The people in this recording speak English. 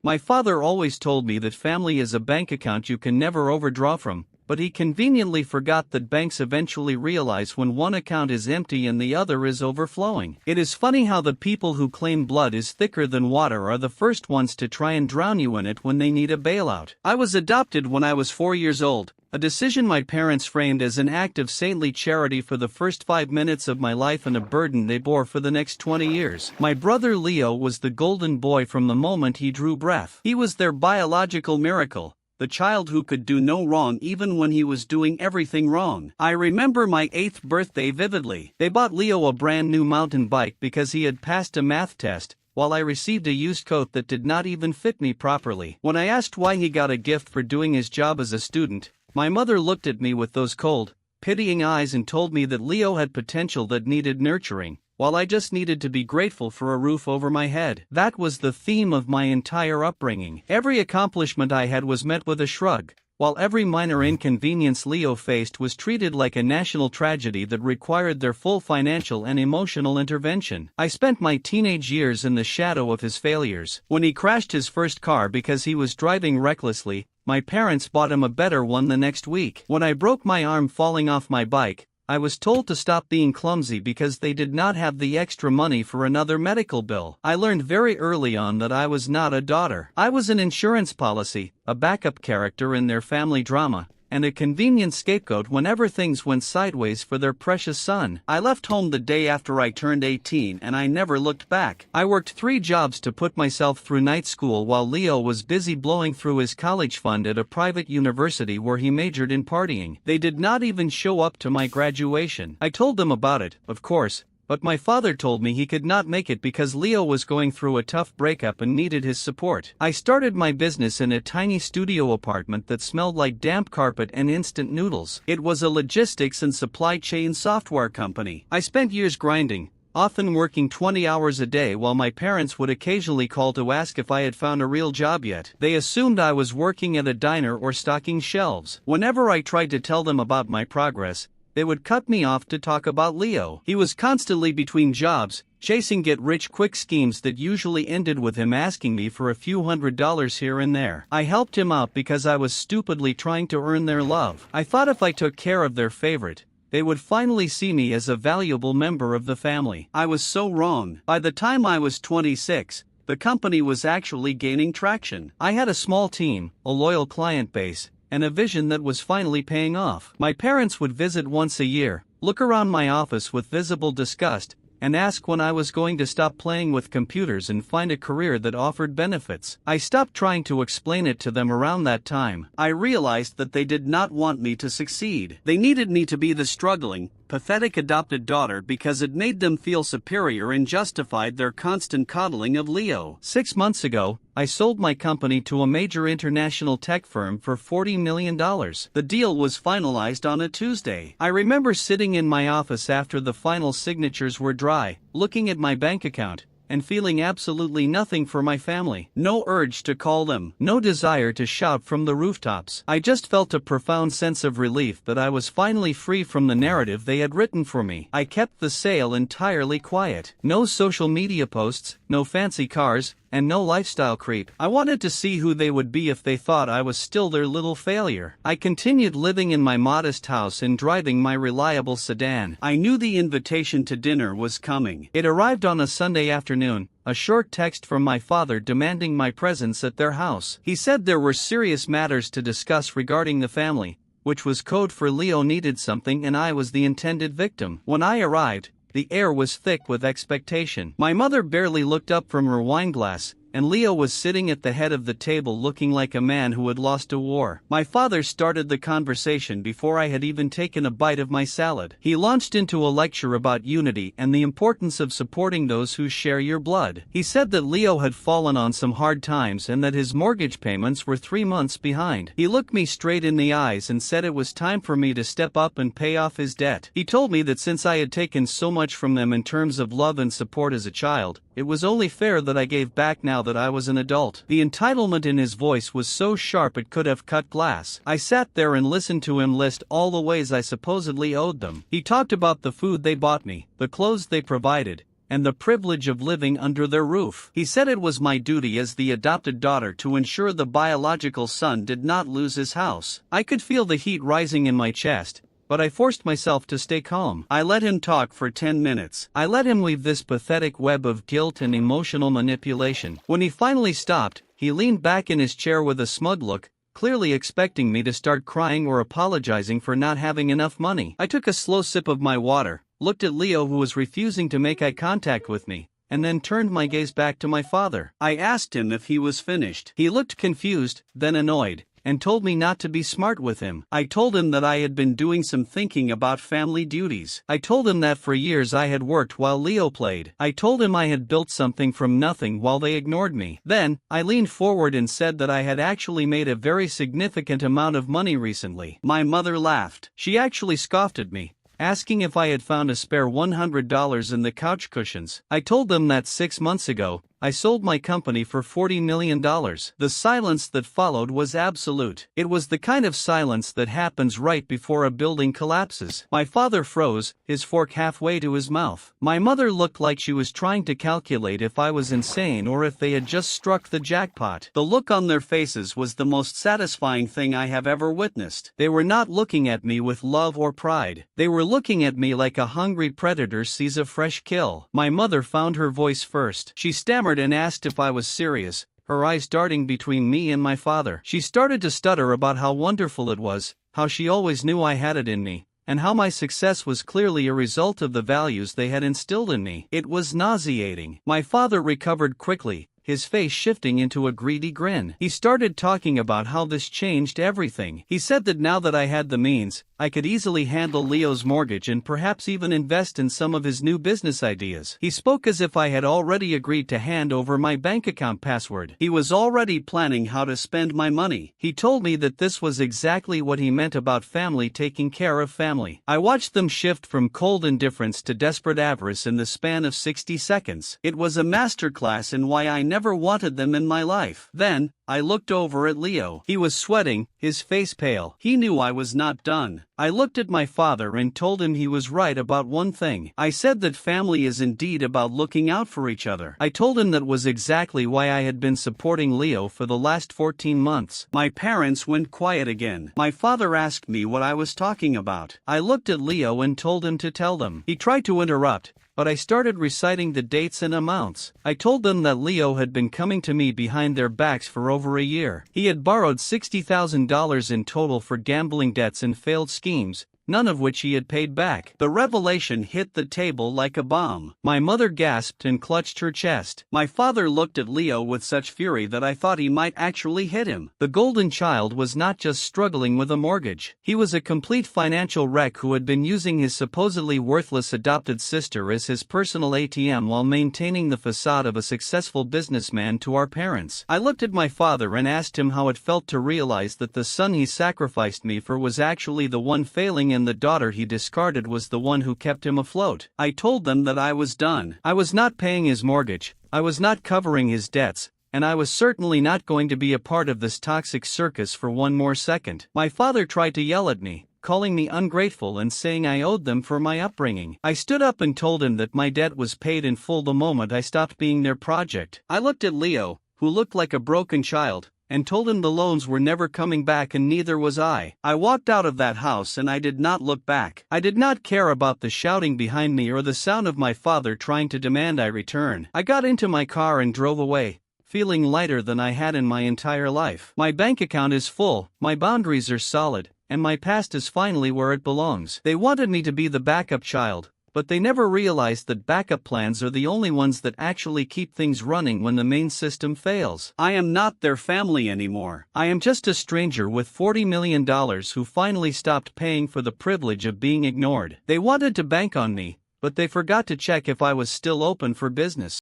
My father always told me that family is a bank account you can never overdraw from, but he conveniently forgot that banks eventually realize when one account is empty and the other is overflowing. It is funny how the people who claim blood is thicker than water are the first ones to try and drown you in it when they need a bailout. I was adopted when I was 4 years old, a decision my parents framed as an act of saintly charity for the first 5 minutes of my life and a burden they bore for the next 20 years. My brother Leo was the golden boy from the moment he drew breath. He was their biological miracle, the child who could do no wrong even when he was doing everything wrong. I remember my 8th birthday vividly. They bought Leo a brand new mountain bike because he had passed a math test, while I received a used coat that did not even fit me properly. When I asked why he got a gift for doing his job as a student, my mother looked at me with those cold, pitying eyes and told me that Leo had potential that needed nurturing, while I just needed to be grateful for a roof over my head. That was the theme of my entire upbringing. Every accomplishment I had was met with a shrug, while every minor inconvenience Leo faced was treated like a national tragedy that required their full financial and emotional intervention. I spent my teenage years in the shadow of his failures. When he crashed his first car because he was driving recklessly, my parents bought him a better one the next week. When I broke my arm falling off my bike, I was told to stop being clumsy because they did not have the extra money for another medical bill. I learned very early on that I was not a daughter. I was an insurance policy, a backup character in their family drama, and a convenient scapegoat whenever things went sideways for their precious son. I left home the day after I turned 18 and I never looked back. I worked 3 jobs to put myself through night school while Leo was busy blowing through his college fund at a private university where he majored in partying. They did not even show up to my graduation. I told them about it, of course, but my father told me he could not make it because Leo was going through a tough breakup and needed his support. I started my business in a tiny studio apartment that smelled like damp carpet and instant noodles. It was a logistics and supply chain software company. I spent years grinding, often working 20 hours a day while my parents would occasionally call to ask if I had found a real job yet. They assumed I was working at a diner or stocking shelves. Whenever I tried to tell them about my progress, they would cut me off to talk about Leo. He was constantly between jobs, chasing get-rich-quick schemes that usually ended with him asking me for a few $100s here and there. I helped him out because I was stupidly trying to earn their love. I thought if I took care of their favorite, they would finally see me as a valuable member of the family. I was so wrong. By the time I was 26, the company was actually gaining traction. I had a small team, a loyal client base, and a vision that was finally paying off. My parents would visit once a year, look around my office with visible disgust, and ask when I was going to stop playing with computers and find a career that offered benefits. I stopped trying to explain it to them around that time. I realized that they did not want me to succeed. They needed me to be the struggling, pathetic adopted daughter because it made them feel superior and justified their constant coddling of Leo. 6 months ago, I sold my company to a major international tech firm for $40 million. The deal was finalized on a Tuesday. I remember sitting in my office after the final signatures were dry, looking at my bank account, and feeling absolutely nothing for my family. No urge to call them, no desire to shout from the rooftops. I just felt a profound sense of relief that I was finally free from the narrative they had written for me. I kept the sale entirely quiet. No social media posts, no fancy cars, and no lifestyle creep. I wanted to see who they would be if they thought I was still their little failure. I continued living in my modest house and driving my reliable sedan. I knew the invitation to dinner was coming. It arrived on a Sunday afternoon, a short text from my father demanding my presence at their house. He said there were serious matters to discuss regarding the family, which was code for Leo needed something and I was the intended victim. When I arrived, the air was thick with expectation. My mother barely looked up from her wine glass, and Leo was sitting at the head of the table looking like a man who had lost a war. My father started the conversation before I had even taken a bite of my salad. He launched into a lecture about unity and the importance of supporting those who share your blood. He said that Leo had fallen on some hard times and that his mortgage payments were 3 months behind. He looked me straight in the eyes and said it was time for me to step up and pay off his debt. He told me that since I had taken so much from them in terms of love and support as a child, it was only fair that I gave back now that I was an adult. The entitlement in his voice was so sharp it could have cut glass. I sat there and listened to him list all the ways I supposedly owed them. He talked about the food they bought me, the clothes they provided, and the privilege of living under their roof. He said it was my duty as the adopted daughter to ensure the biological son did not lose his house. I could feel the heat rising in my chest, but I forced myself to stay calm. I let him talk for 10 minutes. I let him weave this pathetic web of guilt and emotional manipulation. When he finally stopped, he leaned back in his chair with a smug look, clearly expecting me to start crying or apologizing for not having enough money. I took a slow sip of my water, looked at Leo, who was refusing to make eye contact with me, and then turned my gaze back to my father. I asked him if he was finished. He looked confused, then annoyed, and told me not to be smart with him. I told him that I had been doing some thinking about family duties. I told him that for years I had worked while Leo played. I told him I had built something from nothing while they ignored me. Then, I leaned forward and said that I had actually made a very significant amount of money recently. My mother laughed. She actually scoffed at me, asking if I had found a spare $100 in the couch cushions. I told them that 6 months ago, I sold my company for $40 million. The silence that followed was absolute. It was the kind of silence that happens right before a building collapses. My father froze, his fork halfway to his mouth. My mother looked like she was trying to calculate if I was insane or if they had just struck the jackpot. The look on their faces was the most satisfying thing I have ever witnessed. They were not looking at me with love or pride. They were looking at me like a hungry predator sees a fresh kill. My mother found her voice first. She stammered and asked if I was serious, her eyes darting between me and my father. She started to stutter about how wonderful it was, how she always knew I had it in me, and how my success was clearly a result of the values they had instilled in me. It was nauseating. My father recovered quickly, his face shifting into a greedy grin. He started talking about how this changed everything. He said that now that I had the means, I could easily handle Leo's mortgage and perhaps even invest in some of his new business ideas. He spoke as if I had already agreed to hand over my bank account password. He was already planning how to spend my money. He told me that this was exactly what he meant about family taking care of family. I watched them shift from cold indifference to desperate avarice in the span of 60 seconds. It was a masterclass in why I never wanted them in my life. Then, I looked over at Leo. He was sweating, his face pale. He knew I was not done. I looked at my father and told him he was right about one thing. I said that family is indeed about looking out for each other. I told him that was exactly why I had been supporting Leo for the last 14 months. My parents went quiet again. My father asked me what I was talking about. I looked at Leo and told him to tell them. He tried to interrupt, but I started reciting the dates and amounts. I told them that Leo had been coming to me behind their backs for over a year. He had borrowed $60,000 in total for gambling debts and failed schemes, none of which he had paid back. The revelation hit the table like a bomb. My mother gasped and clutched her chest. My father looked at Leo with such fury that I thought he might actually hit him. The golden child was not just struggling with a mortgage. He was a complete financial wreck who had been using his supposedly worthless adopted sister as his personal ATM while maintaining the facade of a successful businessman to our parents. I looked at my father and asked him how it felt to realize that the son he sacrificed me for was actually the one failing and the daughter he discarded was the one who kept him afloat. I told them that I was done. I was not paying his mortgage, I was not covering his debts, and I was certainly not going to be a part of this toxic circus for one more second. My father tried to yell at me, calling me ungrateful and saying I owed them for my upbringing. I stood up and told him that my debt was paid in full the moment I stopped being their project. I looked at Leo, who looked like a broken child, and told him the loans were never coming back and neither was I. I walked out of that house and I did not look back. I did not care about the shouting behind me or the sound of my father trying to demand I return. I got into my car and drove away, feeling lighter than I had in my entire life. My bank account is full, my boundaries are solid, and my past is finally where it belongs. They wanted me to be the backup child, but they never realized that backup plans are the only ones that actually keep things running when the main system fails. I am not their family anymore. I am just a stranger with $40 million who finally stopped paying for the privilege of being ignored. They wanted to bank on me, but they forgot to check if I was still open for business.